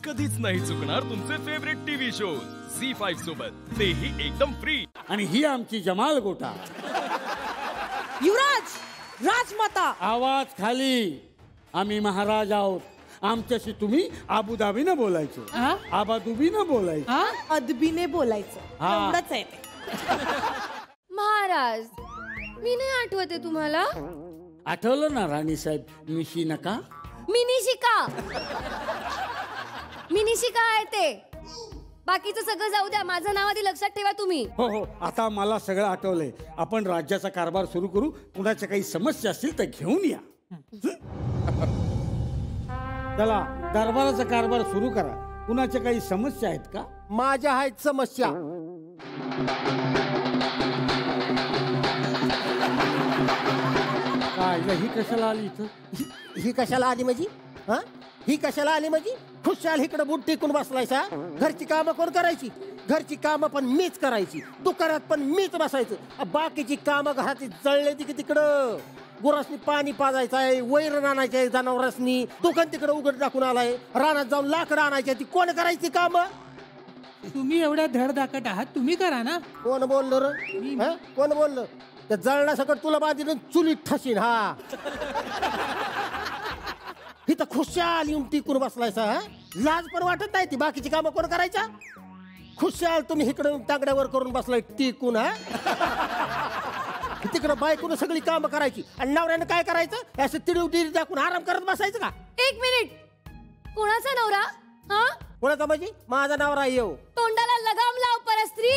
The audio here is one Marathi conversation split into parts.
कधीच नाही चुकणार तुमचे फेवरेट टीव्ही शो झी5 सोबत, तेही एकदम फ्री. आणि ही आमची जमाल गोटा. युवराज, राजमाता. आवाज खाली. आम्ही महाराज आहोत. आमच्याशी तुम्ही आबुधाबीनं बोलायचं, आबादुबीनं बोलायचं, अदबीने बोलायचं. एवढंच आहे ते. महाराज, मी नाही आठवते तुम्हाला. आठवलं ना राणी साहेब? मिशी नका. मिनिशिका. मिनिशिका आहे ते. बाकीचं सगळं जाऊ द्या, माझं नाव आधी लक्षात ठेवा तुम्ही. हो हो, आता मला सगळं आठवलंय. आपण राज्याचा कारभार सुरू करू. कुणाच्या काही समस्या असतील तर घेऊन या. चला, दरबाराचा कारभार सुरू करा. कुणाच्या काही समस्या आहेत का? माझ्या आहेत समस्या. काय ही कशाला आली इथं? ही कशाला आली माझी? हा, ही कशाला आली माझी? खुशाल इकडे बुट टेकून बसलायचा. घरची कामं कोण करायची? घरची कामं पण मीच करायची. दुकानात पण मीच बसायचं. बाकीची कामं घरात जळले की तिकडं. गुरासनी पाणी पाजायचं आहे, वैरण आणायचं आहे जनावरांनी. दुकान तिकडे उघड टाकून आलाय. रानात जाऊन लाकडं आणायची. ती कोण करायची कामं? तुम्ही एवढ्या धडधाकट आहात, तुम्ही करा ना. कोण बोललो रे? कोण बोललं? त्या जळण्यासकट तुला बांधून चुलीत ठसीन. हा, इथं खुशाल येऊन टिकून बसलायचा. लाज पण वाटत नाही. ती बाकीची कामं कोण करायच्या? खुशाल तुम्ही इकडं तांगड्यावर करून बसलाय टिकून. तिकडं बायकोनं सगळी कामं करायची आणि नवऱ्यानं काय करायचं? असं तिडीव दाखवून आराम करत बसायचं का? एक मिनिट, कोणाचा नवरा? हा, कोणाचा म्हणजे? माझा नवरा येऊ. तोंडाला लगाम लाव परस्त्री.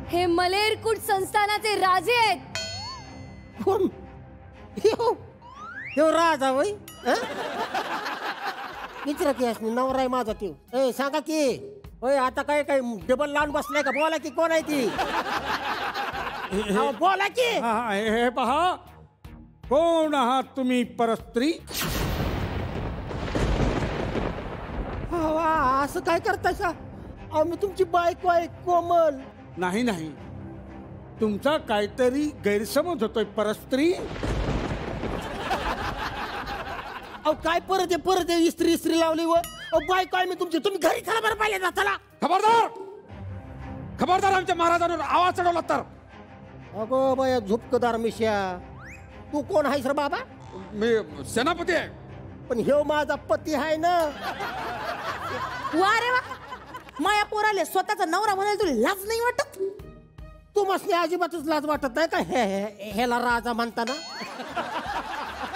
हे मलेरकुट संस्थानाचे राजे आहेत. कोण? येऊ राजा वय? विचारा की असं नवरा आहे माझा ते. सांगा की. होय, आता काय काय डबल लावून बसलाय का? बोला की कोण आहे ती? बोला की. हे पहा, कोण आहात तुम्ही परस्त्री? असं काय करतायसा? आम्ही तुमची बायको आहे कोमल. नाही नाही, तुमचा काहीतरी गैरसमज होतोय परस्त्री. अहो काय परत इस्त्री लावली व बायको आहे मी तुमची. तुम्ही घरी चला बरं पाहिले ना. चला. खबरदार, खबरदार, आमच्या महाराजांवर आवाज चढवला तर. अगो बाया झुपकदार मिश्या, तू कोण आहेस रे बाबा? मी सेनापती आहे. पण हे माझा पती आहे ना. वा रे वा, माया पोराले स्वतःचा नवरा म्हणाल तुला लाज नाही वाटत? तू मस्त अजिबातच लाज वाटत नाही का? ह्याला राजा म्हणताना?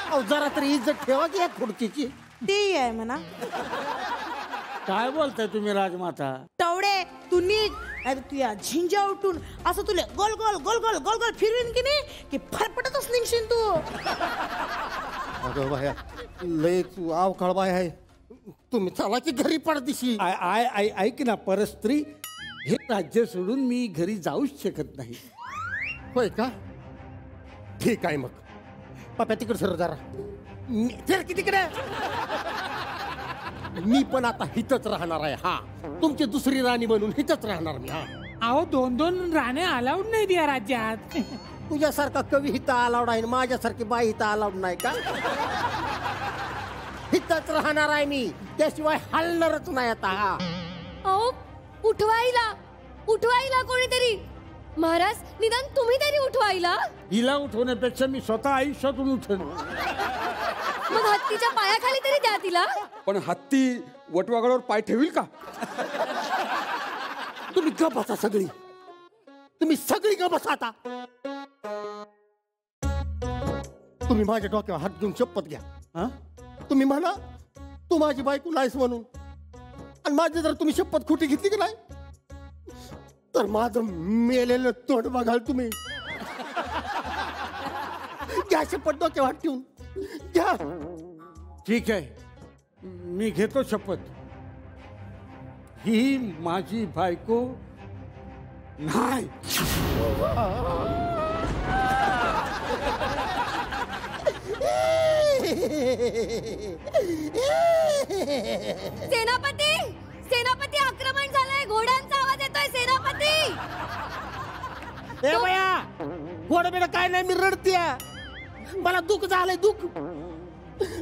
अहो जरा तरी इज्जत ठेवा की या खुर्चीची. ते आहे म्हणा. काय बोलताय तुम्ही राजमाता? टवडे, तू नीट. अरे तू या झिंजा उठून असं तुला गोल गोल गोल गोल गोल गोल फिरवीन की नाही की फरफटतच निघशील तू. अगं बाया, लय तू अवकाळ बाय आहे. तुम्ही चला की घरी पडदिशी. ऐक ना परस्त्री, हे राज्य सोडून मी घरी जाऊच शकत नाही. होय का? ठीक आहे मग. पप्या तिकडे सर जरा. फिर की तिकडे. मी पण आता हितच राहणार आहे. हा, तुमची दुसरी राणी बनून हितच राहणार मी. हा, अहो 2-2 राणे अलाउड नाही या राज्यात. तुझ्यासारखा कवी हिता अलाउड आहे, माझ्यासारखी बाई हिता अलाउड नाही का? हितच राहणार आहे मी, त्याशिवाय हलणारच नाही आता. हा, अहो उठवायला कोणीतरी. महाराज, निदान तुम्ही तरी उठवायला. हिला उठवण्यापेक्षा मी स्वतः आयुष्यातून उठेन. मग हत्तीच्या पायाखाली तरी द्या तिला. पण हत्ती वटवागळावर पाय ठेवील का? तुम्ही ग बसा सगळी. तुम्ही सगळी ग बसा आता. तुम्ही माझ्या डोक्यावर हात घेऊन शपथ घ्या. हा, तुम्ही म्हणा तू माझी बायको नाहीस म्हणून. आणि माझी जर तुम्ही शपथ खोटी घेतली की नाही तर माझं मेलेलं तोंड बघाल तुम्ही. घ्या शपथ डोक्यावर हात ठेवून घ्या. ठीक आहे, मी घेतो शपथ. ही माझी बायको नाही. सेनापती आक्रमण झालंय. घोड्यांचा आवाज येतोय. सेनापती. ए बया, घोडा काय नाही, मी रडतीय. मला दुःख झालंय, दुःख.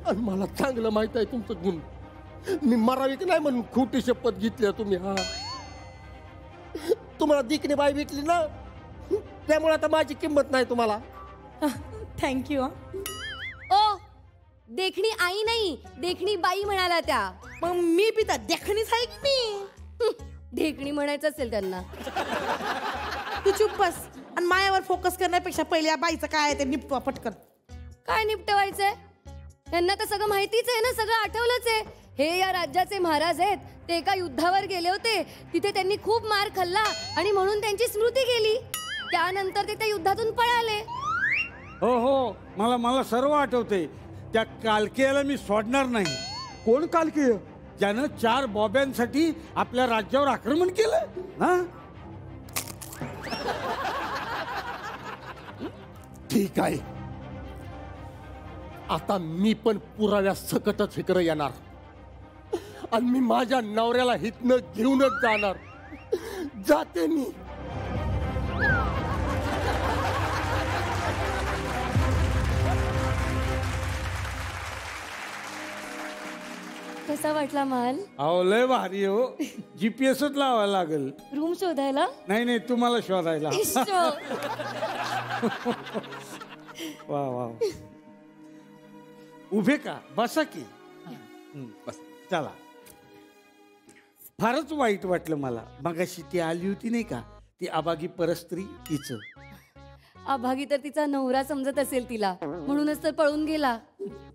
आणि मला चांगलं माहित आहे तुमचं गुण. मी मरावी की नाही म्हणून खोटी शपथ घेतली तुम्ही. हा तुम्हाला दिकणी बाई भेटली ना, त्यामुळे आता माझी किंमत नाही तुम्हाला. थँक्यू. ओ देखणी आई नाही, देखणी बाई म्हणाला त्या. मग मी पिता देखणीच आहे की मी. देखणी म्हणायचं असेल त्यांना. तू चुप बस आणि मायावर फोकस करण्यापेक्षा पहिले या बाईचं काय आहे ते निपटवा पटकन. काय निपटवायचंय? त्यांना तर सगळं माहितीच आहे ना, सगळं आठवलंच आहे. हे या राज्याचे महाराज आहेत. ते एका युद्धावर गेले होते, तिथे त्यांनी खूप मार खाल्ला आणि म्हणून त्यांची स्मृती गेली. त्यानंतर ते त्या युद्धातून पळाले. हो हो, मला सर्व आठवते. त्या कालकेला मी सोडणार नाही. कोण कालके? ज्यानं 4 बॉब्यांसाठी आपल्या राज्यावर आक्रमण केलं ना. ठीक आहे, आता मी पण पुराव्या सकटच इकडे येणार आणि मी माझ्या नवऱ्याला हितनं घेऊनच जाणार. जाते मी. कसा वाटला महाल? अहो लय भारी हो. GPS लावायला लागेल. रूम शोधायला? नाही तुम्हाला शोधायला. इश्श. वा वा. उभे का बसा की. बस. चला. फारच वाईट वाटलं मला. मगाशी ती आली होती नाही का, ती अभागी परस्त्री. तिचं अभागी तर तिचा नवरा समजत असेल तिला, म्हणूनच तर पळून गेला.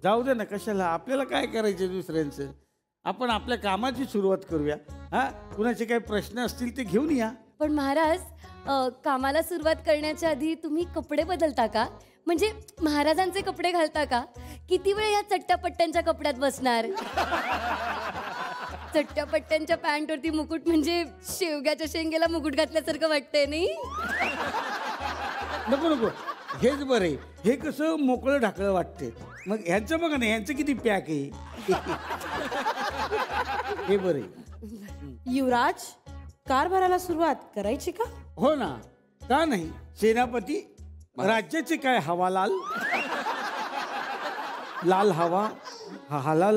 जाऊ दे ना, कशाला. आपल्याला काय करायचं दुसऱ्यांचं. आपण आपल्या कामाची सुरुवात करूया. हा, कुणाचे काही प्रश्न असतील ते घेऊन या. पण महाराज, कामाला सुरुवात करण्याच्या आधी तुम्ही कपडे बदलता का? म्हणजे महाराजांचे कपडे घालता का? किती वेळ या चट्ट्यापट्ट्यांच्या कपड्यात बसणार? चट्ट्यापट्ट्यांच्या पॅन्टवरती मुकुट म्हणजे शेवग्याच्या शेंगेला मुकुट घातल्यासारखं वाटतंय नाही? नको हेच बरे. हे कसं मोकळं ढाकळं वाटते. मग ह्यांचं बघा ना, ह्यांचं किती पॅक आहे. हे बरे. युवराज, कारभाराला सुरुवात करायची का? हो ना, का नाही. सेनापती, राज्याचे काय हवालाल. लाल हवा हाला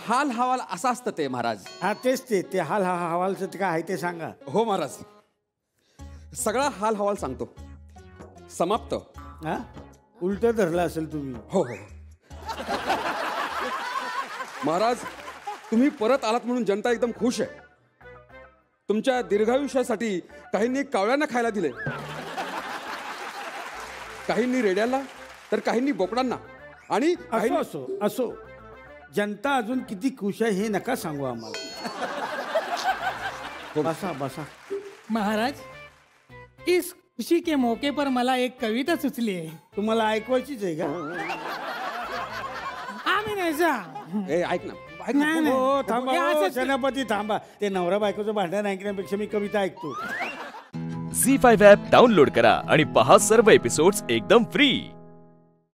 हाल हवाल असं असतं ते महाराज. हा तेच ते हाल हवालचं ते काय आहे ते सांगा. हो महाराज, सगळा हाल हवाल सांगतो. समाप्त. हा, उलट धरलं असेल तुम्ही. हो हो महाराज, तुम्ही परत आलात म्हणून जनता एकदम खुश आहे. तुमच्या दीर्घायुष्यासाठी काहींनी कावळ्यांना खायला दिले, काहींनी रेड्याला, तर काहींनी बोकडांना. आणि असो जनता अजून किती खुश आहे हे नका सांगू आम्हाला. बसा. महाराज, इस खुशी के मौके पर मला एक कविता सुचली है. तुम्हाला ऐकवायचीच आहे का? आम्ही नाही जा. ए, ऐक ना. नाही. हो थांबा. हे हो, असंच- सेनापती थांबा. ते नवरा बायकोचं भांडण ऐकण्यापेक्षा मी कविता ऐकतो. झी5 ॲप डाउनलोड करा आणि पहा सर्व एपिसोड्स एकदम फ्री.